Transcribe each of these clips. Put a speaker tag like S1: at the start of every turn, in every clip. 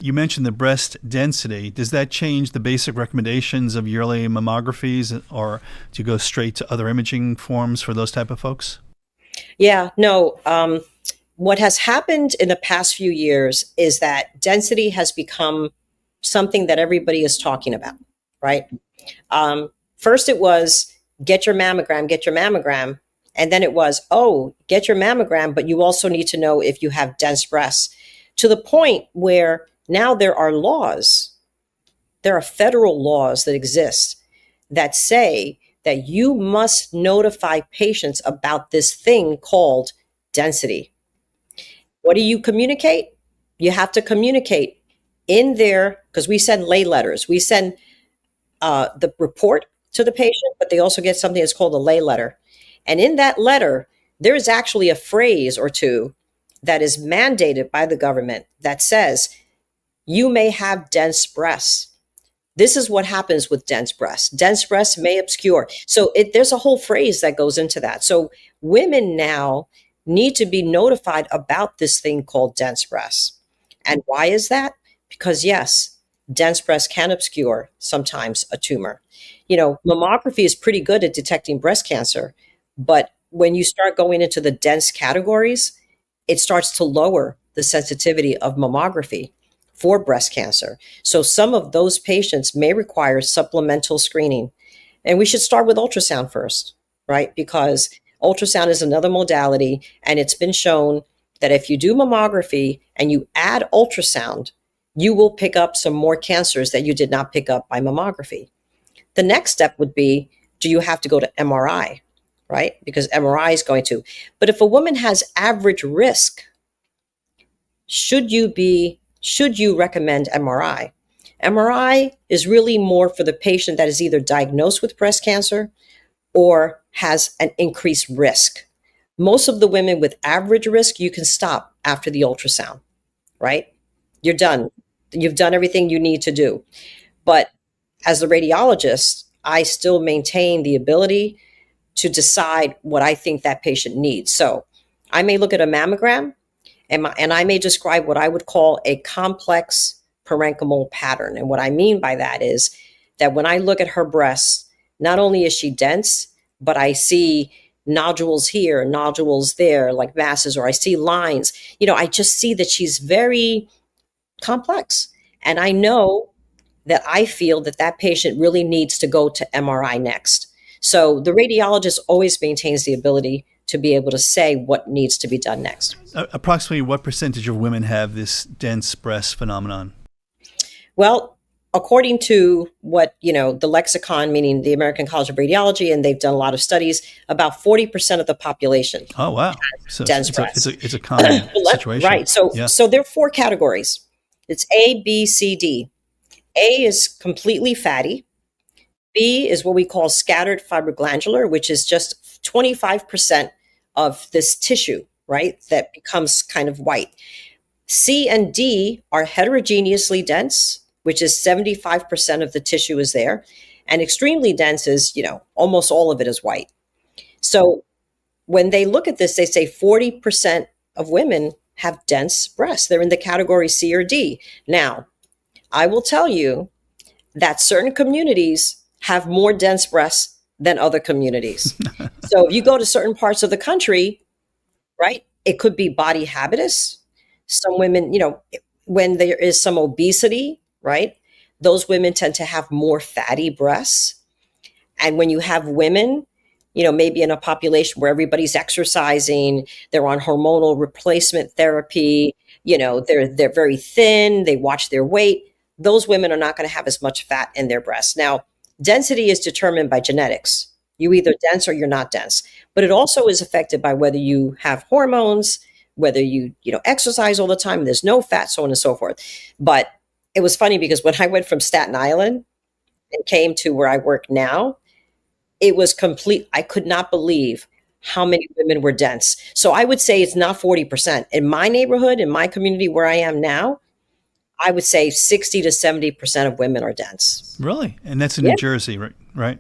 S1: You mentioned the breast density. Does that change the basic recommendations of yearly mammographies, or do you go straight to other imaging forms for those type of folks?
S2: Yeah, no. What has happened in the past few years is that density has become something that everybody is talking about, right? First it was get your mammogram. And then it was, oh, get your mammogram, but you also need to know if you have dense breasts, to the point where now there are laws, there are federal laws that exist that say that you must notify patients about this thing called density. What do you communicate? You have to communicate in there, because we send lay letters. We send the report to the patient, but they also get something that's called a lay letter. And in that letter, there is actually a phrase or two that is mandated by the government that says, you may have dense breasts. This is what happens with dense breasts. Dense breasts may obscure. So there's a whole phrase that goes into that. So women now need to be notified about this thing called dense breasts. And why is that? Because yes, dense breasts can obscure sometimes a tumor. Mammography is pretty good at detecting breast cancer, but when you start going into the dense categories, it starts to lower the sensitivity of mammography for breast cancer. So some of those patients may require supplemental screening. And we should start with ultrasound first, right? Because ultrasound is another modality, and it's been shown that if you do mammography and you add ultrasound, you will pick up some more cancers that you did not pick up by mammography. The next step would be, do you have to go to MRI, right? Because MRI is going to. But if a woman has average risk, should you recommend MRI? MRI is really more for the patient that is either diagnosed with breast cancer or has an increased risk. Most of the women with average risk, you can stop after the ultrasound, right? You're done. You've done everything you need to do. But as a radiologist, I still maintain the ability to decide what I think that patient needs. So I may look at a mammogram and I may describe what I would call a complex parenchymal pattern. And what I mean by that is that when I look at her breasts, not only is she dense, but I see nodules here, nodules there, like masses, or I see lines. I just see that she's very complex. And I know that I feel that that patient really needs to go to MRI next. So the radiologist always maintains the ability to be able to say what needs to be done next.
S1: Approximately what percentage of women have this dense breast phenomenon?
S2: Well, according to what, the lexicon, meaning the American College of Radiology, and they've done a lot of studies, about 40% of the population.
S1: Oh, wow. So
S2: dense breasts.
S1: It's a common situation.
S2: Right. So there are 4 categories. It's A, B, C, D. A is completely fatty. B is what we call scattered fibroglandular, which is just 25% of this tissue, right, that becomes kind of white. C and D are heterogeneously dense, which is 75% of the tissue is there. And extremely dense is, almost all of it is white. So when they look at this, they say 40% of women have dense breasts. They're in the category C or D. Now, I will tell you that certain communities have more dense breasts than other communities. So if you go to certain parts of the country, right, it could be body habitus. Some women, when there is some obesity, right, those women tend to have more fatty breasts. And when you have women, maybe in a population where everybody's exercising, they're on hormonal replacement therapy, they're very thin, they watch their weight, those women are not going to have as much fat in their breasts. Now, density is determined by genetics. You either dense or you're not dense. But it also is affected by whether you have hormones, whether you exercise all the time, there's no fat, so on and so forth. But it was funny because when I went from Staten Island and came to where I work now, it was complete. I could not believe how many women were dense. So I would say it's not 40%. In my neighborhood, in my community where I am now, I would say 60 to 70% of women are dense.
S1: Really? And that's in New Jersey, right?
S2: Yep.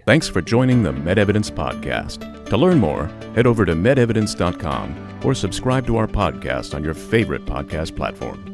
S3: Thanks for joining the MedEvidence Podcast. To learn more, head over to medevidence.com or subscribe to our podcast on your favorite podcast platform.